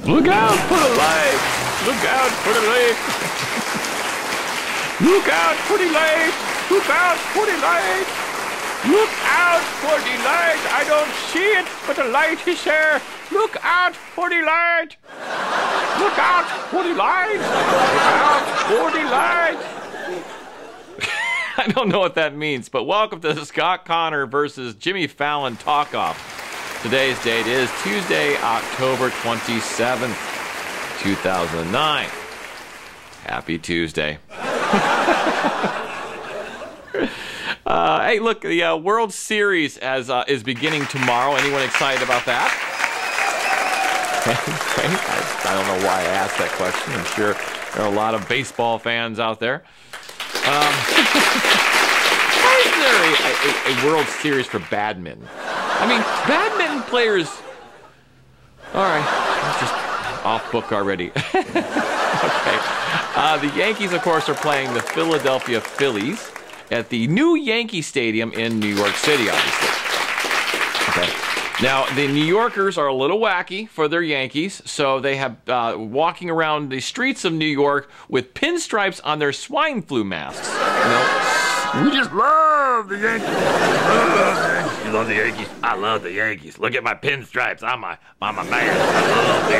Look out for the light! Look out for the light! Look out for the light! Look out for the light! Look out for the light! I don't see it, but the light is there. Look out for the light! Look out for the light! Look out for the light! I don't know what that means, but welcome to the Scott Connor versus Jimmy Fallon talk-off. Today's date is Tuesday, October 27th, 2009. Happy Tuesday. Hey, look, the World Series is beginning tomorrow. Anyone excited about that? I don't know why I asked that question. I'm sure there are a lot of baseball fans out there. Why isn't there a World Series for badminton? I mean, badminton players... All right, I'm just off book already. Okay. The Yankees, of course, are playing the Philadelphia Phillies at the new Yankee Stadium in New York City, obviously. Okay. Now, the New Yorkers are a little wacky for their Yankees, so they have walking around the streets of New York with pinstripes on their swine flu masks. You know, we just love the Yankees. You love the Yankees? I love the Yankees. Look at my pinstripes. I'm a man. I love the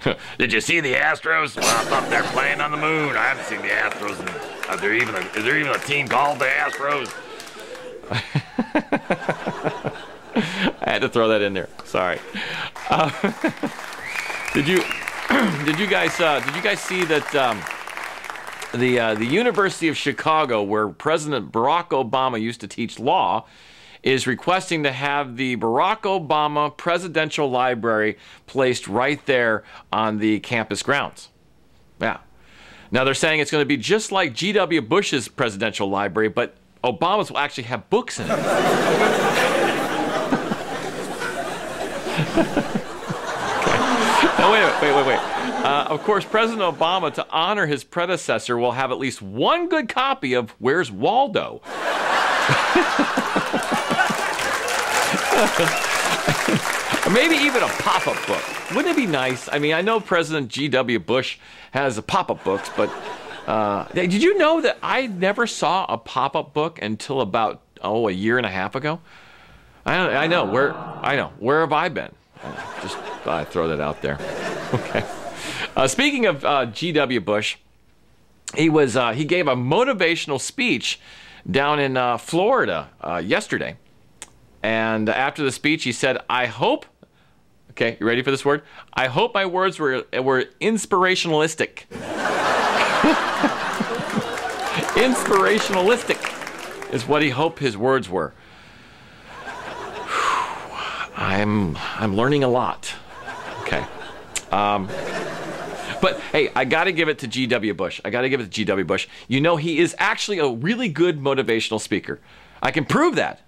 Yankees. Did you see the Astros? Well, I thought they're playing on the moon. I haven't seen the Astros. Is there even a team called the Astros? I had to throw that in there. Sorry. Did you guys see that the University of Chicago, where President Barack Obama used to teach law, is requesting to have the Barack Obama Presidential Library placed right there on the campus grounds? Yeah. Now they're saying it's going to be just like G.W. Bush's presidential library, but Obama's will actually have books in it. Now, wait. Of course, President Obama, to honor his predecessor, will have at least one good copy of Where's Waldo? Or maybe even a pop-up book. Wouldn't it be nice? I mean, I know President G.W. Bush has pop-up books, but did you know that I never saw a pop-up book until about, a year and a half ago? I know. Where have I been? Just thought I'd throw that out there. Okay. Speaking of G.W. Bush, he gave a motivational speech down in Florida yesterday. And after the speech, he said, I hope, okay, you ready for this word? I hope my words were inspirationalistic. Inspirationalistic is what he hoped his words were. I'm learning a lot. Okay. But hey, I got to give it to G.W. Bush. You know, he is actually a really good motivational speaker. I can prove that.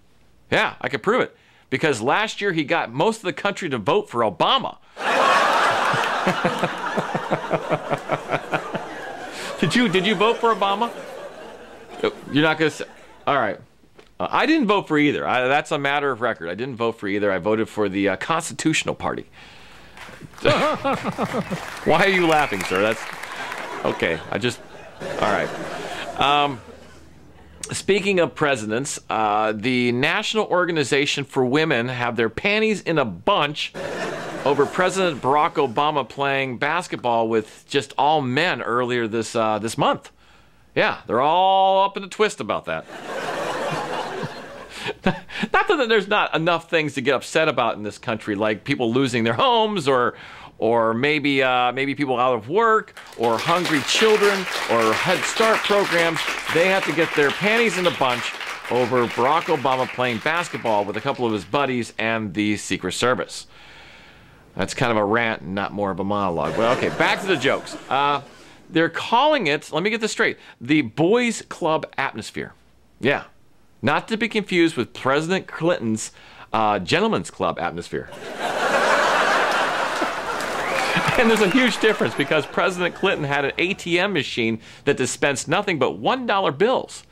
Yeah, I can prove it. Because last year he got most of the country to vote for Obama. Did you vote for Obama? You're not going to say... All right. I didn't vote for either. That's a matter of record. I didn't vote for either. I voted for the Constitutional Party. Why are you laughing, sir? That's... Okay, all right. Speaking of presidents, the National Organization for Women have their panties in a bunch over President Barack Obama playing basketball with just all men earlier this month. Yeah, they're all up in a twist about that. Not that there's not enough things to get upset about in this country, like people losing their homes, or maybe people out of work, or hungry children, or Head Start programs. They have to get their panties in a bunch over Barack Obama playing basketball with a couple of his buddies and the Secret Service. That's kind of a rant, not more of a monologue. Well, okay, back to the jokes. They're calling it, let me get this straight, the Boys Club atmosphere. Yeah. Not to be confused with President Clinton's Gentlemen's Club atmosphere. And there's a huge difference because President Clinton had an ATM machine that dispensed nothing but $1 bills.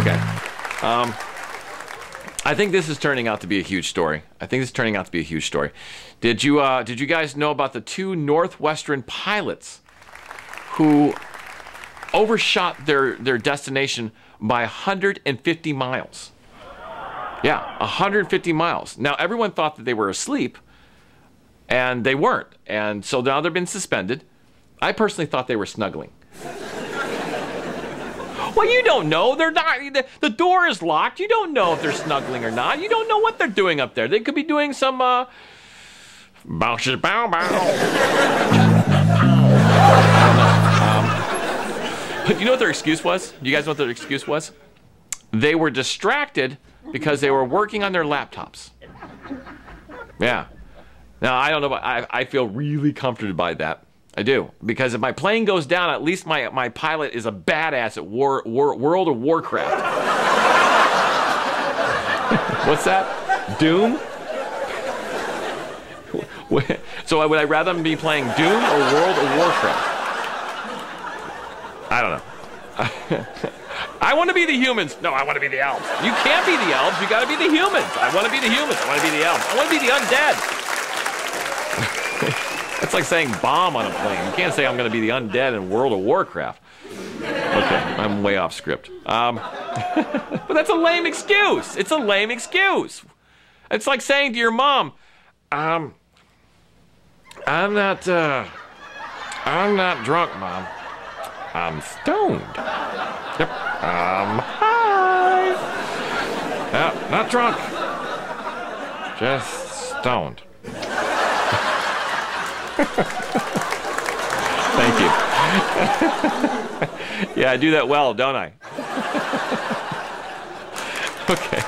Okay. I think this is turning out to be a huge story. Did you guys know about the two Northwestern pilots who overshot their destination by 150 miles? Yeah, 150 miles. Now, everyone thought that they were asleep, and they weren't. And so now they've been suspended. I personally thought they were snuggling. Well, you don't know. They're not. The door is locked. You don't know if they're snuggling or not. You don't know what they're doing up there. They could be doing some, bow, bow, bow. But you know what their excuse was? You guys know what their excuse was? They were distracted because they were working on their laptops. Yeah. Now, I don't know, but I feel really comforted by that. I do. Because if my plane goes down, at least my pilot is a badass at World of Warcraft. What's that? Doom? So would I rather be playing Doom or World of Warcraft? I don't know. I want to be the humans. No, I want to be the elves. You can't be the elves. You got to be the humans. I want to be the humans. I want to be the elves. I want to be the undead. That's like saying bomb on a plane. You can't say I'm going to be the undead in World of Warcraft. Okay, I'm way off script. But that's a lame excuse. It's a lame excuse. It's like saying to your mom, I'm not drunk, Mom. I'm stoned. Yep. I'm high. No, not drunk. Just stoned. Thank you. Yeah, I do that well, don't I? Okay.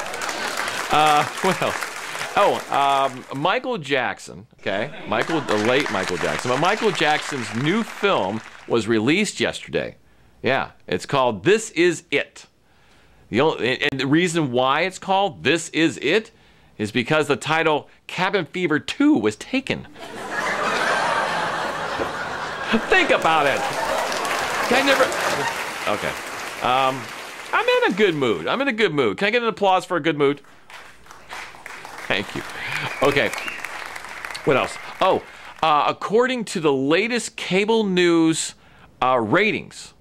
What else? Oh, Michael Jackson. Okay, the late Michael Jackson. But Michael Jackson's new film was released yesterday. Yeah, it's called This Is It. And the reason why it's called This Is It is because the title Cabin Fever 2 was taken. Think about it. Okay. I'm in a good mood. Can I get an applause for a good mood? Thank you. Okay. What else? Oh, according to the latest cable news ratings,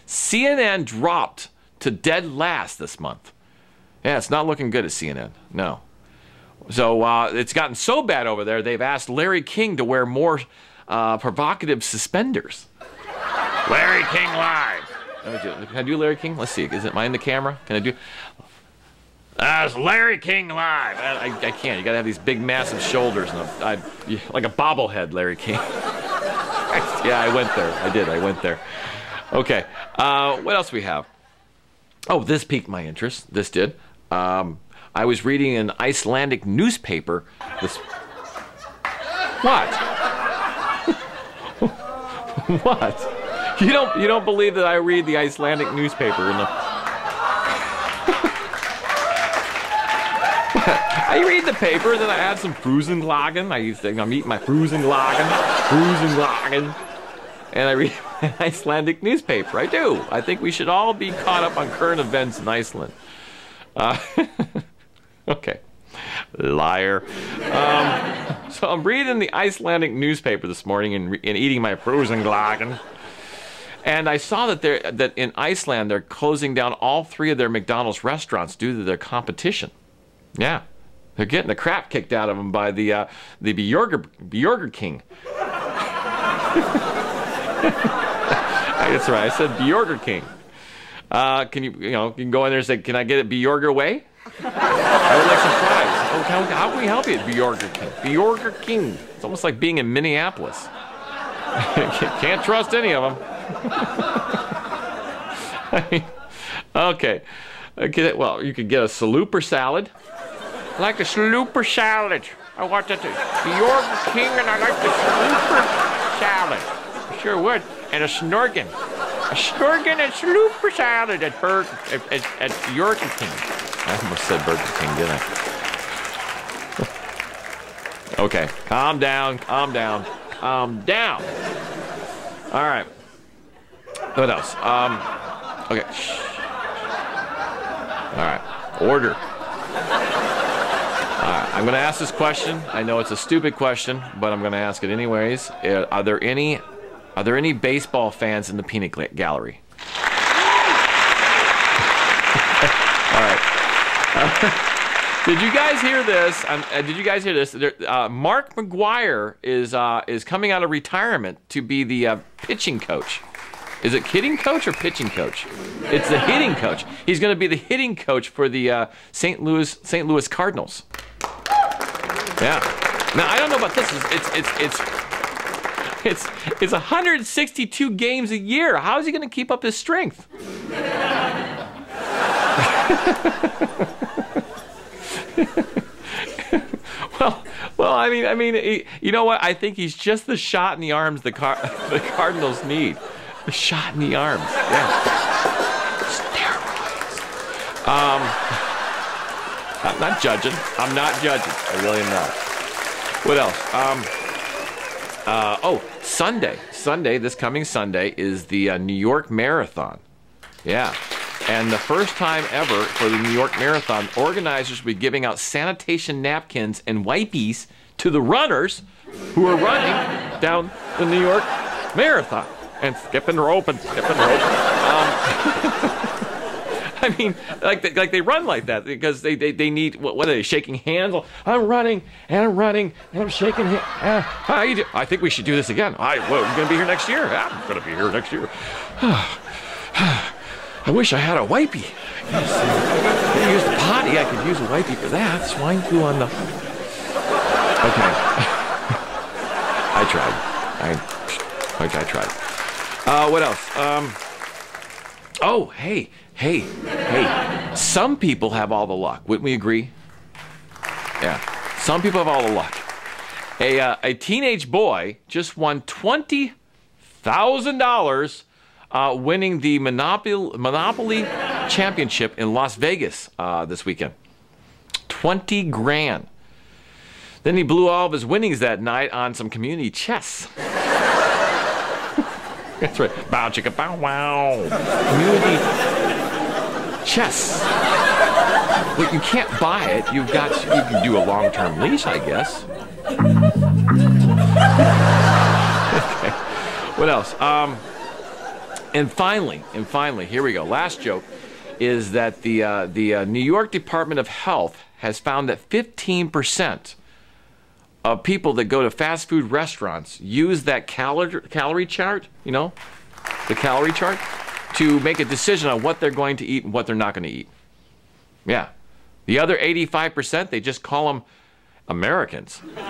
CNN dropped to dead last this month. Yeah, it's not looking good at CNN. No. So it's gotten so bad over there, they've asked Larry King to wear more provocative suspenders. Larry King live. Can I do Larry King? Let's see. Am I in the camera? Can I do? It's Larry King live. I can't. You gotta have these big, massive shoulders, and like a bobblehead, Larry King. Yeah, I went there. I went there. Okay. What else we have? Oh, this piqued my interest. This did. I was reading an Icelandic newspaper. What? What? You don't believe that I read the Icelandic newspaper in the... I read the paper, then I add some Frusenglagen. I'm eating my Frusenglagen, and I read an Icelandic newspaper. I do. I think we should all be caught up on current events in Iceland. Okay. Liar. So I'm reading the Icelandic newspaper this morning and eating my Frusenglagen. And I saw that in Iceland they're closing down all 3 of their McDonald's restaurants due to their competition. Yeah. They're getting the crap kicked out of them by the Bjorger King. That's right. I said Bjorger King. Can you can go in there and say, can I get it Bjorger way? I would like some fries. Oh, how can we help you, Bjorger King? Bjorger King. It's almost like being in Minneapolis. Can't trust any of them. Okay. Well, you could get a salooper salad. I like a salooper salad. I want that Bjorger King, and I like the salooper salad. I sure would. And a snorgen. A snorgen and salooper salad at Bjorger King. I almost said Burger King, didn't I? Okay, calm down. All right. What else? Okay. All right. Order. All right. I'm going to ask this question. I know it's a stupid question, but I'm going to ask it anyways. Are there any baseball fans in the peanut gallery? All right. Did you guys hear this? Mark McGwire is coming out of retirement to be the pitching coach. Is it hitting coach or pitching coach? It's the hitting coach. He's going to be the hitting coach for the St. Louis Cardinals. Yeah. Now I don't know about this. It's 162 games a year. How is he going to keep up his strength? Well, I mean, you know what? I think he's just the shot in the arms the Cardinals need. The shot in the arms. Yeah. Steroids. I'm not judging. I really am not. What else? Oh, Sunday, this coming Sunday is the New York Marathon. Yeah. And the first time ever for the New York Marathon, organizers will be giving out sanitation napkins and wipies to the runners who are running down the New York Marathon. And skipping rope. I mean, like they run like that because they need, what are they, shaking hands? I'm running and I'm shaking hands. How you do? I think we should do this again. We're going to be here next year. I'm going to be here next year. I wish I had a wipey. I could use the potty. I could use a wipey for that. Swine flu on the... Okay. I tried. I tried. What else? Oh, hey. Some people have all the luck. Wouldn't we agree? Yeah. Some people have all the luck. A teenage boy just won $20,000 winning the Monopoly Championship in Las Vegas this weekend. 20 grand. Then he blew all of his winnings that night on some community chess. That's right. Bow chicka bow wow. Community chess. Well, you can't buy it. You can do a long-term lease, I guess. Okay. What else? And finally, here we go. Last joke is that the New York Department of Health has found that 15% of people that go to fast food restaurants use that calorie chart, you know, the calorie chart, to make a decision on what they're going to eat and what they're not going to eat. Yeah. The other 85%, they just call them Americans. All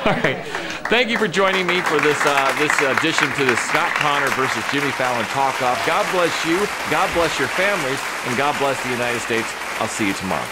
right. Thank you for joining me for this addition to the Scott Connor versus Jimmy Fallon Talk Off. God bless you, God bless your families, and God bless the United States. I'll see you tomorrow.